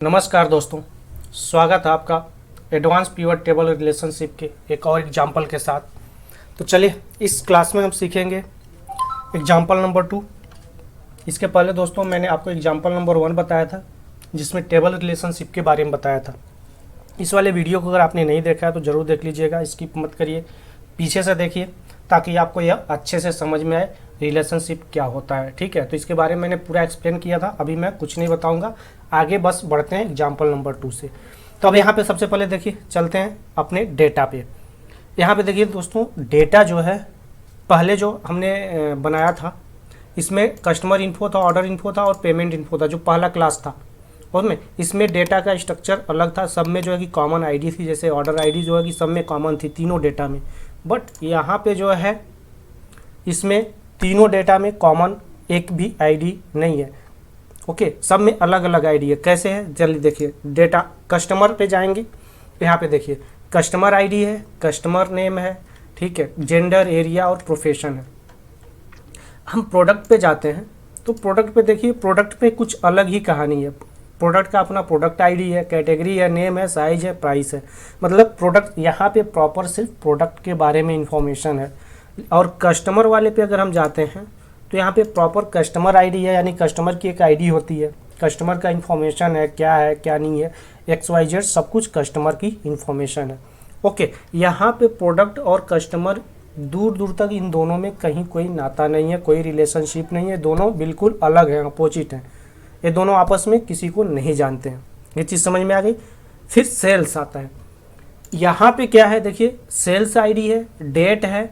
नमस्कार दोस्तों, स्वागत है आपका एडवांस पिवट टेबल रिलेशनशिप के एक और एग्जाम्पल के साथ। तो चलिए इस क्लास में हम सीखेंगे एग्जाम्पल नंबर 2। इसके पहले दोस्तों मैंने आपको एग्जाम्पल नंबर 1 बताया था जिसमें टेबल रिलेशनशिप के बारे में बताया था। इस वाले वीडियो को अगर आपने नहीं देखा है तो ज़रूर देख लीजिएगा, स्किप मत करिए, पीछे से देखिए ताकि आपको यह अच्छे से समझ में आए रिलेशनशिप क्या होता है। ठीक है, तो इसके बारे में मैंने पूरा एक्सप्लेन किया था, अभी मैं कुछ नहीं बताऊंगा, आगे बस बढ़ते हैं एग्जाम्पल नंबर 2 से। तो अब यहाँ पे सबसे पहले देखिए चलते हैं अपने डेटा पे। यहाँ पे देखिए दोस्तों, डेटा जो है पहले जो हमने बनाया था इसमें कस्टमर इन्फो था, ऑर्डर इन्फो था और पेमेंट इन्फो था, जो पहला क्लास था। और में इसमें डेटा का स्ट्रक्चर अलग था, सब में जो है कि कॉमन आईडी थी, जैसे ऑर्डर आईडी जो है कि सब में कॉमन थी तीनों डेटा में। बट यहाँ पे जो है इसमें तीनों डेटा में कॉमन एक भी आईडी नहीं है। ओके, सब में अलग अलग आईडी है। कैसे है जल्दी देखिए, डेटा कस्टमर पे जाएंगे, यहाँ पे देखिए कस्टमर आईडी है, कस्टमर नेम है, ठीक है, जेंडर, एरिया और प्रोफेशन है। हम प्रोडक्ट पे जाते हैं तो प्रोडक्ट पे देखिए, प्रोडक्ट पे कुछ अलग ही कहानी है। प्रोडक्ट का अपना प्रोडक्ट आईडी है, कैटेगरी है, नेम है, साइज है, प्राइस है। मतलब प्रोडक्ट यहाँ पे प्रॉपर सिर्फ प्रोडक्ट के बारे में इंफॉर्मेशन है। और कस्टमर वाले पे अगर हम जाते हैं तो यहाँ पे प्रॉपर कस्टमर आईडी है, यानी कस्टमर की एक आईडी होती है, कस्टमर का इंफॉर्मेशन है क्या नहीं है, XYZ सब कुछ कस्टमर की इंफॉर्मेशन है। ओके, यहाँ पे प्रोडक्ट और कस्टमर दूर दूर तक इन दोनों में कहीं कोई नाता नहीं है, कोई रिलेशनशिप नहीं है, दोनों बिल्कुल अलग हैं, अपोजिट हैं। ये दोनों आपस में किसी को नहीं जानते हैं। ये चीज़ समझ में आ गई। फिर सेल्स आता है। यहाँ पे क्या है देखिए, सेल्स आईडी है, डेट है,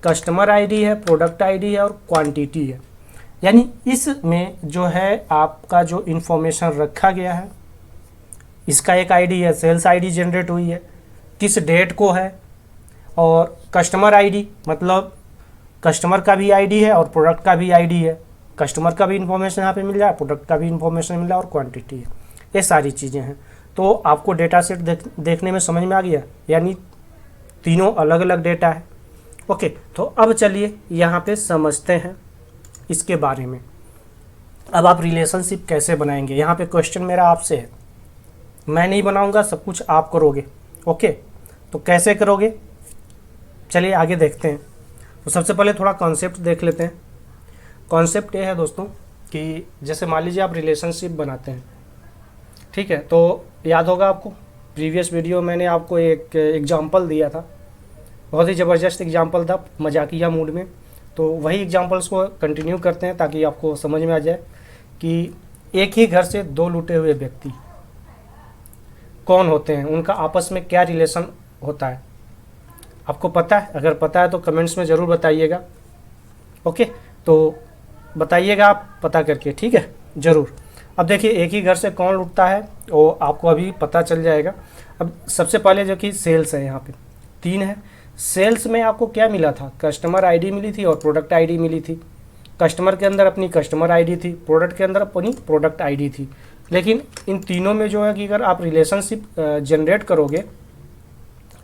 कस्टमर आईडी है, प्रोडक्ट आईडी है और क्वांटिटी है। यानी इसमें जो है आपका जो इन्फॉर्मेशन रखा गया है, इसका एक आईडी है, सेल्स आईडी जनरेट हुई है, किस डेट को है, और कस्टमर आईडी मतलब कस्टमर का भी आईडी है और प्रोडक्ट का भी आईडी है। कस्टमर का भी इंफॉर्मेशन यहाँ पे मिल रहा है, प्रोडक्ट का भी इंफॉर्मेशन मिल रहा है और क्वांटिटी है। ये सारी चीज़ें हैं। तो आपको डेटा सेट देखने में समझ में आ गया, यानी तीनों अलग अलग डेटा है। ओके, तो अब चलिए यहाँ पे समझते हैं इसके बारे में। अब आप रिलेशनशिप कैसे बनाएंगे, यहाँ पे क्वेश्चन मेरा आपसे है। मैं नहीं बनाऊंगा, सब कुछ आप करोगे। ओके, तो कैसे करोगे चलिए आगे देखते हैं। तो सबसे पहले थोड़ा कॉन्सेप्ट देख लेते हैं। कॉन्सेप्ट ये है दोस्तों कि जैसे मान लीजिए आप रिलेशनशिप बनाते हैं, ठीक है, तो याद होगा आपको प्रीवियस वीडियो मैंने आपको एक एग्जांपल दिया था, बहुत ही ज़बरदस्त एग्जांपल था, मजाकिया मूड में। तो वही एग्जांपल्स को कंटिन्यू करते हैं ताकि आपको समझ में आ जाए कि एक ही घर से दो लुटे हुए व्यक्ति कौन होते हैं, उनका आपस में क्या रिलेशन होता है। आपको पता है? अगर पता है तो कमेंट्स में ज़रूर बताइएगा। ओके, तो बताइएगा आप पता करके, ठीक है, ज़रूर। अब देखिए एक ही घर से कौन लुटता है वो आपको अभी पता चल जाएगा। अब सबसे पहले जो कि सेल्स है, यहाँ पे 3 है। सेल्स में आपको क्या मिला था, कस्टमर आईडी मिली थी और प्रोडक्ट आईडी मिली थी। कस्टमर के अंदर अपनी कस्टमर आईडी थी, प्रोडक्ट के अंदर अपनी प्रोडक्ट आईडी थी। लेकिन इन तीनों में जो है कि अगर आप रिलेशनशिप जनरेट करोगे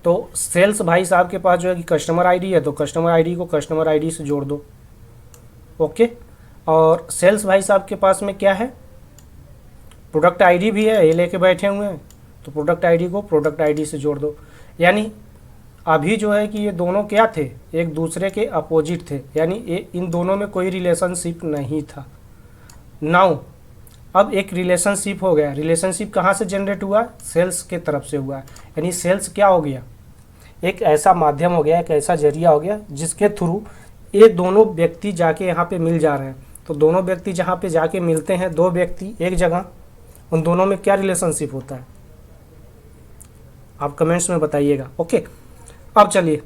तो सेल्स भाई साहब के पास जो है कि कस्टमर आईडी है, तो कस्टमर आईडी को कस्टमर आईडी से जोड़ दो। ओके, और सेल्स भाई साहब के पास में क्या है, प्रोडक्ट आईडी भी है, ये लेके बैठे हुए हैं, तो प्रोडक्ट आईडी को प्रोडक्ट आईडी से जोड़ दो। यानी अभी जो है कि ये दोनों क्या थे, एक दूसरे के अपोजिट थे, यानी इन दोनों में कोई रिलेशनशिप नहीं था। नाउ अब एक रिलेशनशिप हो गया। रिलेशनशिप कहाँ से जनरेट हुआ, सेल्स के तरफ से हुआ। यानी सेल्स क्या हो गया, एक ऐसा माध्यम हो गया, एक ऐसा जरिया हो गया जिसके थ्रू ये दोनों व्यक्ति जाके यहाँ पे मिल जा रहे हैं। तो दोनों व्यक्ति जहाँ पे जाके मिलते हैं, दो व्यक्ति एक जगह, उन दोनों में क्या रिलेशनशिप होता है आप कमेंट्स में बताइएगा। ओके, अब चलिए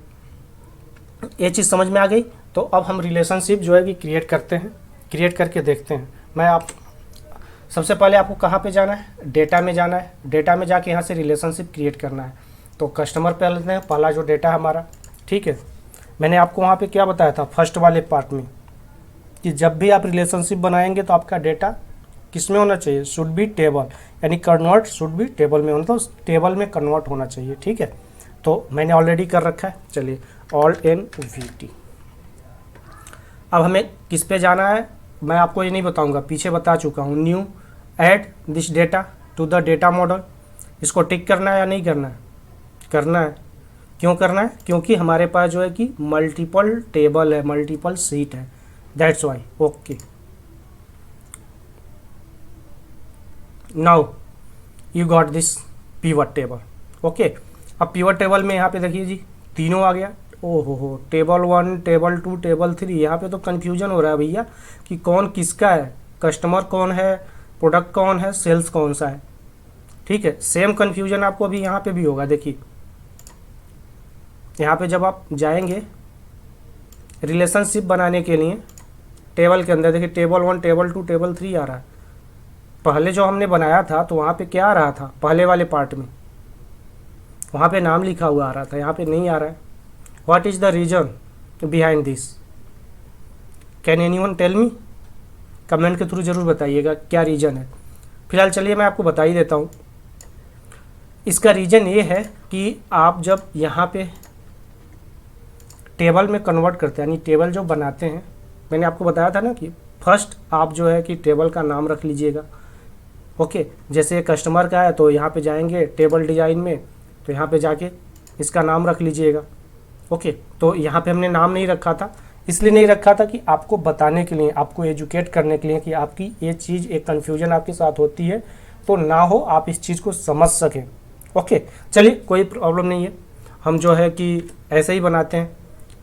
ये चीज़ समझ में आ गई। तो अब हम रिलेशनशिप जो है कि क्रिएट करते हैं, क्रिएट करके देखते हैं। सबसे पहले आपको कहाँ पे जाना है, डेटा में जाना है। डेटा में जाके यहाँ से रिलेशनशिप क्रिएट करना है। तो कस्टमर पे लेते हैं, पहला जो डेटा हमारा, ठीक है। मैंने आपको वहाँ पे क्या बताया था फर्स्ट वाले पार्ट में कि जब भी आप रिलेशनशिप बनाएंगे तो आपका डेटा किस में होना चाहिए, शुड बी टेबल, यानी कन्वर्ट शुड बी टेबल में होना, तो टेबल में कन्वर्ट होना चाहिए, ठीक है। तो मैंने ऑलरेडी कर रखा है। चलिए ऑल्ट एन VT। अब हमें किस पे जाना है मैं आपको ये नहीं बताऊंगा, पीछे बता चुका हूँ। New add this data, to the data model. इसको टिक करना है या नहीं करना है? करना है। क्यों करना है? क्योंकि हमारे पास जो है कि मल्टीपल टेबल है, मल्टीपल सीट है, that's why. Okay, now you got this pivot table. Okay, अब पीवट टेबल में यहाँ पे देखिए जी तीनों आ गया। ओहो हो, टेबल 1, टेबल 2, टेबल 3। यहाँ पे तो कन्फ्यूजन हो रहा है भैया कि कौन किसका है, कस्टमर कौन है, प्रोडक्ट कौन है, सेल्स कौन सा है। ठीक है, सेम कन्फ्यूजन आपको अभी यहाँ पे भी होगा। देखिए यहाँ पे जब आप जाएंगे रिलेशनशिप बनाने के लिए टेबल के अंदर, देखिए टेबल 1, टेबल 2, टेबल 3 आ रहा है। पहले जो हमने बनाया था तो वहाँ पे क्या आ रहा था, पहले वाले पार्ट में वहाँ पे नाम लिखा हुआ आ रहा था, यहाँ पे नहीं आ रहा है। What is the reason behind this? Can anyone tell me? Comment के थ्रू जरूर बताइएगा क्या रीज़न है। फिलहाल चलिए मैं आपको बता ही देता हूँ। इसका रीज़न ये है कि आप जब यहाँ पे टेबल में कन्वर्ट करते हैं, यानी टेबल जो बनाते हैं, मैंने आपको बताया था ना कि फर्स्ट आप जो है कि टेबल का नाम रख लीजिएगा। ओके, जैसे कस्टमर का है तो यहाँ पे जाएंगे टेबल डिज़ाइन में, तो यहाँ पे जाके इसका नाम रख लीजिएगा। ओके, तो यहाँ पे हमने नाम नहीं रखा था, इसलिए नहीं रखा था कि आपको बताने के लिए, आपको एजुकेट करने के लिए कि आपकी ये चीज़ एक कन्फ्यूजन आपके साथ होती है तो ना हो, आप इस चीज़ को समझ सकें। ओके, चलिए कोई प्रॉब्लम नहीं है, हम जो है कि ऐसे ही बनाते हैं।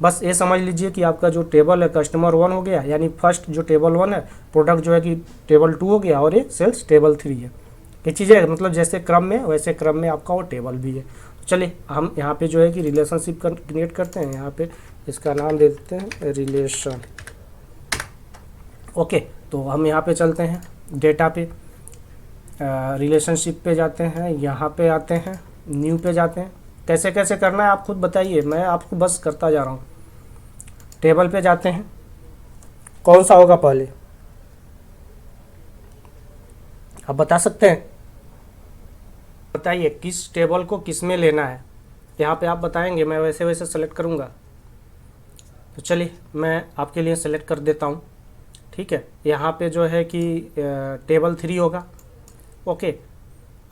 बस ये समझ लीजिए कि आपका जो टेबल है कस्टमर 1 हो गया, यानी फर्स्ट जो टेबल 1 है, प्रोडक्ट जो है कि टेबल 2 हो गया, और ये सेल्स टेबल 3 है। ये चीज़ें मतलब जैसे क्रम में वैसे क्रम में आपका वो टेबल भी है। तो चलिए हम यहाँ पे जो है कि रिलेशनशिप क्रिएट करते हैं। यहाँ पे इसका नाम दे देते हैं रिलेशन। ओके, तो हम यहाँ पे चलते हैं डेटा पे, रिलेशनशिप पे जाते हैं, यहाँ पे आते हैं, न्यू पे जाते हैं। कैसे कैसे करना है आप खुद बताइए, मैं आपको बस करता जा रहा हूँ। टेबल पे जाते हैं, कौन सा होगा पहले आप बता सकते हैं? बताइए किस टेबल को किस में लेना है। यहाँ पे आप बताएंगे, मैं वैसे वैसे सेलेक्ट करूँगा। तो चलिए मैं आपके लिए सेलेक्ट कर देता हूँ। ठीक है, यहाँ पे जो है कि टेबल 3 होगा। ओके,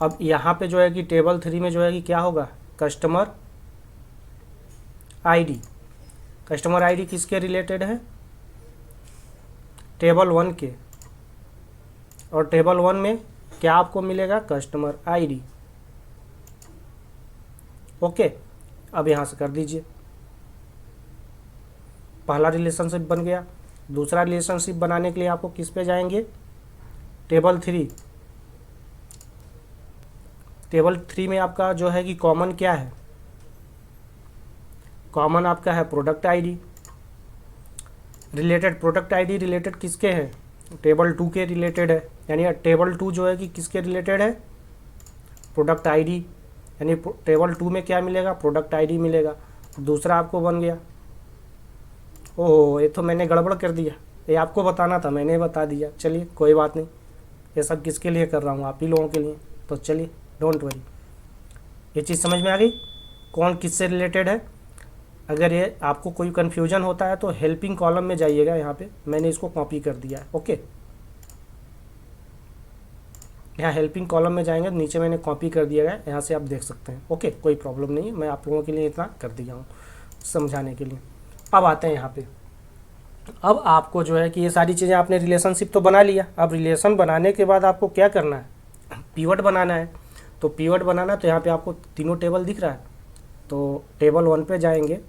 अब यहाँ पे जो है कि टेबल 3 में जो है कि क्या होगा, कस्टमर आईडी। कस्टमर आईडी किसके रिलेटेड है, टेबल 1 के। और टेबल 1 में क्या आपको मिलेगा, कस्टमर आईडी। ओके, अब यहाँ से कर दीजिए, पहला रिलेशनशिप बन गया। दूसरा रिलेशनशिप बनाने के लिए आपको किस पे जाएंगे, टेबल 3। टेबल 3 में आपका जो है कि कॉमन क्या है, कॉमन आपका है product ID. Related product ID related किसके है, टेबल 2 के रिलेटेड है। यानी टेबल 2 जो है कि किसके रिलेटेड है, प्रोडक्ट आईडी। यानी टेबल 2 में क्या मिलेगा, प्रोडक्ट आईडी मिलेगा। दूसरा आपको बन गया, ओह ये तो मैंने गड़बड़ कर दिया, ये आपको बताना था, मैंने बता दिया। चलिए कोई बात नहीं, ये सब किसके लिए कर रहा हूँ, आप ही लोगों के लिए। तो चलिए डोंट वरी, ये चीज़ समझ में आ गई कौन किससे रिलेटेड है। अगर ये आपको कोई कन्फ्यूजन होता है तो हेल्पिंग कॉलम में जाइएगा, यहाँ पे मैंने इसको कॉपी कर दिया है। ओके, यहाँ हेल्पिंग कॉलम में जाएंगे, नीचे मैंने कॉपी कर दिया है, यहाँ से आप देख सकते हैं। ओके, कोई प्रॉब्लम नहीं है, मैं आप लोगों के लिए इतना कर दिया हूँ समझाने के लिए। अब आते हैं यहाँ पे, अब आपको जो है कि ये सारी चीज़ें आपने रिलेशनशिप तो बना लिया। अब रिलेशन बनाने के बाद आपको क्या करना है, पीवट बनाना है। तो पीवट बनाना, तो यहाँ पे आपको तीनों टेबल दिख रहा है, तो टेबल 1 पे जाएंगे।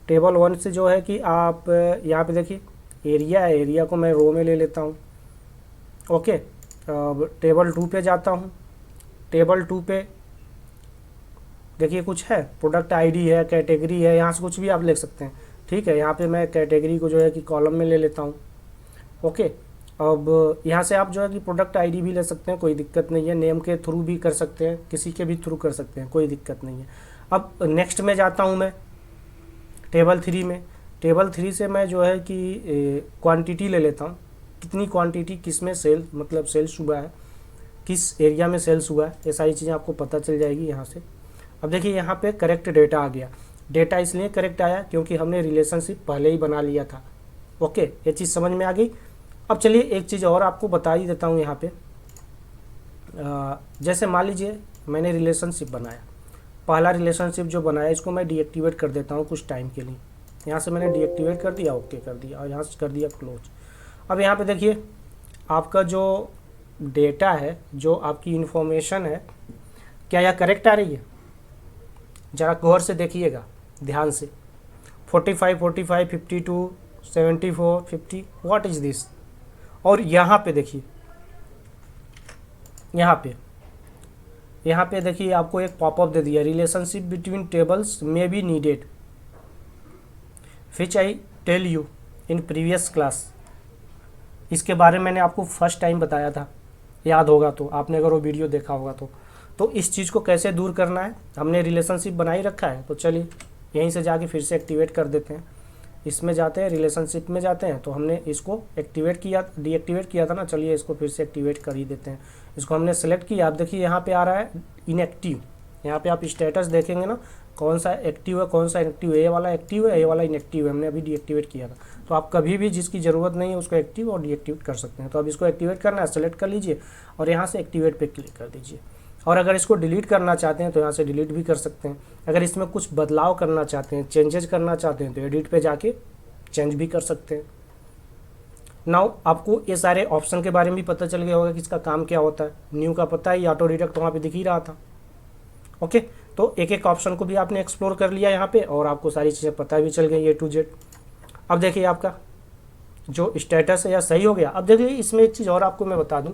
टेबल 1 से जो है कि आप यहाँ पे देखिए एरिया है, एरिया को मैं रो में ले लेता हूँ। ओके, अब टेबल 2 पे जाता हूँ। टेबल 2 पे देखिए कुछ है, प्रोडक्ट आईडी है, कैटेगरी है, यहाँ से कुछ भी आप लिख सकते हैं। ठीक है, यहाँ पे मैं कैटेगरी को जो है कि कॉलम में ले लेता हूँ। ओके, अब यहाँ से आप जो है कि प्रोडक्ट आईडी भी ले सकते हैं, कोई दिक्कत नहीं है। नेम के थ्रू भी कर सकते हैं, किसी के भी थ्रू कर सकते हैं, कोई दिक्कत नहीं है। अब नेक्स्ट में जाता हूँ मैं टेबल 3 में। टेबल 3 से मैं जो है कि क्वांटिटी ले लेता हूँ, कितनी क्वांटिटी किस में सेल मतलब सेल्स हुआ है, किस एरिया में सेल्स हुआ है, ये सारी चीज़ें आपको पता चल जाएगी यहाँ से। अब देखिए यहाँ पे करेक्ट डेटा आ गया। डेटा इसलिए करेक्ट आया क्योंकि हमने रिलेशनशिप पहले ही बना लिया था। ओके, ये चीज़ समझ में आ गई। अब चलिए एक चीज़ और आपको बता ही देता हूँ यहाँ पे। जैसे मान लीजिए मैंने रिलेशनशिप बनाया, पहला रिलेशनशिप जो बनाया इसको मैं डीएक्टिवेट कर देता हूँ कुछ टाइम के लिए। यहाँ से मैंने डीएक्टिवेट कर दिया, ओके कर दिया, और यहाँ से कर दिया क्लोज। अब यहाँ पे देखिए आपका जो डेटा है, जो आपकी इन्फॉर्मेशन है, क्या यह करेक्ट आ रही है? ज़रा गौर से देखिएगा, ध्यान से। 45, 45, 52, 74, 50, व्हाट इज़ दिस? और यहाँ पे देखिए, यहाँ पे देखिए आपको एक पॉपअप दे दिया, relationship between tables may be needed, which I tell you in previous class. इसके बारे में मैंने आपको फर्स्ट टाइम बताया था, याद होगा तो, आपने अगर वो वीडियो देखा होगा तो इस चीज़ को कैसे दूर करना है, हमने रिलेशनशिप बना ही रखा है, तो चलिए यहीं से जाके फिर से एक्टिवेट कर देते हैं। इसमें जाते हैं, रिलेशनशिप में जाते हैं, तो हमने इसको एक्टिवेट किया, डीएक्टिवेट किया था ना, चलिए इसको फिर से एक्टिवेट कर ही देते हैं। इसको हमने सेलेक्ट किया, आप देखिए यहाँ पे आ रहा है इनएक्टिव। यहाँ पे आप स्टेटस देखेंगे ना, कौन सा एक्टिव है कौन सा इनएक्टिव है, ये वाला एक्टिव है ये वाला इनएक्टिव है, हमने अभी डीएक्टिवेट किया था। तो आप कभी भी जिसकी ज़रूरत नहीं है उसको एक्टिव और डीएक्टिवेट कर सकते हैं। तो अब इसको एक्टिवेट करना है, सेलेक्ट कर लीजिए और यहाँ से एक्टिवेट पे क्लिक कर दीजिए। और अगर इसको डिलीट करना चाहते हैं तो यहाँ से डिलीट भी कर सकते हैं। अगर इसमें कुछ बदलाव करना चाहते हैं, चेंजेस करना चाहते हैं, तो एडिट पे जाके चेंज भी कर सकते हैं। नाउ आपको ये सारे ऑप्शन के बारे में भी पता चल गया होगा कि इसका काम क्या होता है। न्यू का पता है, ऑटो डिडक्ट वहाँ पे दिख ही रहा था। ओके, तो एक एक ऑप्शन को भी आपने एक्सप्लोर कर लिया यहाँ पे, और आपको सारी चीज़ें पता भी चल गई A to Z। अब देखिए आपका जो स्टेटस है या सही हो गया। अब देखिए इसमें एक चीज़ और आपको मैं बता दूं,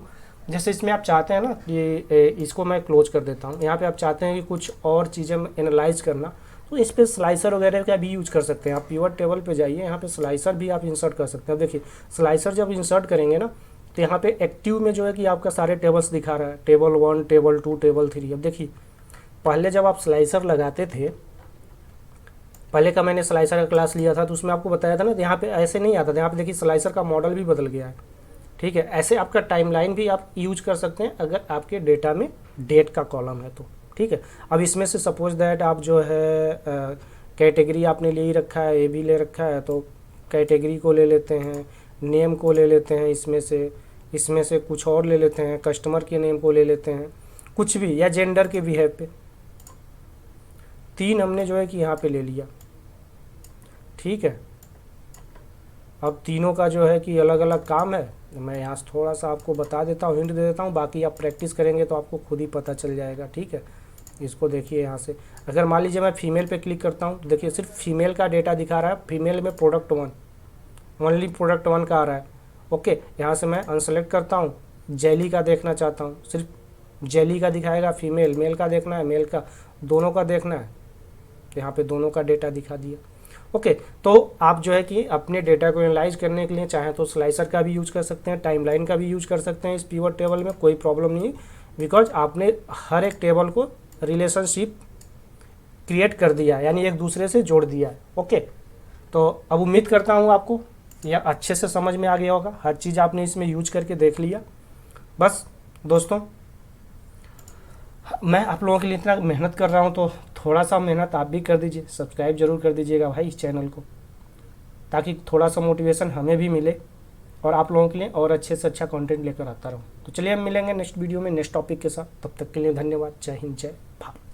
जैसे इसमें आप चाहते हैं ना कि इसको मैं क्लोज कर देता हूँ, यहाँ पे आप चाहते हैं कि कुछ और चीज़ें एनालाइज करना, तो इस पर स्लाइसर वगैरह का भी यूज कर सकते हैं। आप पिवट टेबल पे जाइए, यहाँ पे स्लाइसर भी आप इंसर्ट कर सकते हैं। देखिए स्लाइसर जब इंसर्ट करेंगे ना, तो यहाँ पे एक्टिव में जो है कि आपका सारे टेबल्स दिखा रहा है, टेबल 1, टेबल 2, टेबल 3। अब देखिए पहले जब आप स्लाइसर लगाते थे, पहले का मैंने स्लाइसर का क्लास लिया था तो उसमें आपको बताया था ना, तो यहाँ पे ऐसे नहीं आता था। यहाँ पे देखिए स्लाइसर का मॉडल भी बदल गया है। ठीक है, ऐसे आपका टाइमलाइन भी आप यूज कर सकते हैं अगर आपके डेटा में डेट का कॉलम है तो। ठीक है, अब इसमें से सपोज दैट आप जो है कैटेगरी आपने ले ही रखा है, ए भी ले रखा है, तो कैटेगरी को ले लेते हैं, नेम को ले लेते हैं, इसमें से कुछ और ले लेते हैं, कस्टमर के नेम को ले लेते हैं, कुछ भी, या जेंडर के बिहेव पे। 3 हमने जो है कि यहाँ पे ले लिया। ठीक है, अब तीनों का जो है कि अलग अलग काम है। मैं यहाँ से थोड़ा सा आपको बता देता हूँ, हिंट दे देता हूँ, बाकी आप प्रैक्टिस करेंगे तो आपको खुद ही पता चल जाएगा। ठीक है, इसको देखिए यहाँ से, अगर मान लीजिए मैं फीमेल पे क्लिक करता हूँ तो देखिए सिर्फ फीमेल का डेटा दिखा रहा है। फीमेल में प्रोडक्ट 1, ओनली प्रोडक्ट 1 का आ रहा है। ओके, यहाँ से मैं अनसेलेक्ट करता हूँ, जेली का देखना चाहता हूँ, सिर्फ जेली का दिखाएगा। फीमेल, मेल का देखना है, मेल का, दोनों का देखना है, यहाँ पे दोनों का डेटा दिखा दिया। ओके, तो आप जो है कि अपने डेटा को एनालाइज करने के लिए चाहें तो स्लाइसर का भी यूज कर सकते हैं, टाइमलाइन का भी यूज कर सकते हैं। इस पिवट टेबल में कोई प्रॉब्लम नहीं है, बिकॉज आपने हर एक टेबल को रिलेशनशिप क्रिएट कर दिया, यानी एक दूसरे से जोड़ दिया है। ओके, तो अब उम्मीद करता हूँ आपको यह अच्छे से समझ में आ गया होगा, हर चीज़ आपने इसमें यूज करके देख लिया। बस दोस्तों, मैं आप लोगों के लिए इतना मेहनत कर रहा हूँ तो थोड़ा सा मेहनत आप भी कर दीजिए, सब्सक्राइब जरूर कर दीजिएगा भाई इस चैनल को, ताकि थोड़ा सा मोटिवेशन हमें भी मिले और आप लोगों के लिए और अच्छे से अच्छा कंटेंट लेकर आता रहूँ। तो चलिए हम मिलेंगे नेक्स्ट वीडियो में नेक्स्ट टॉपिक के साथ, तब तक के लिए धन्यवाद। जय हिंद, जय भारत।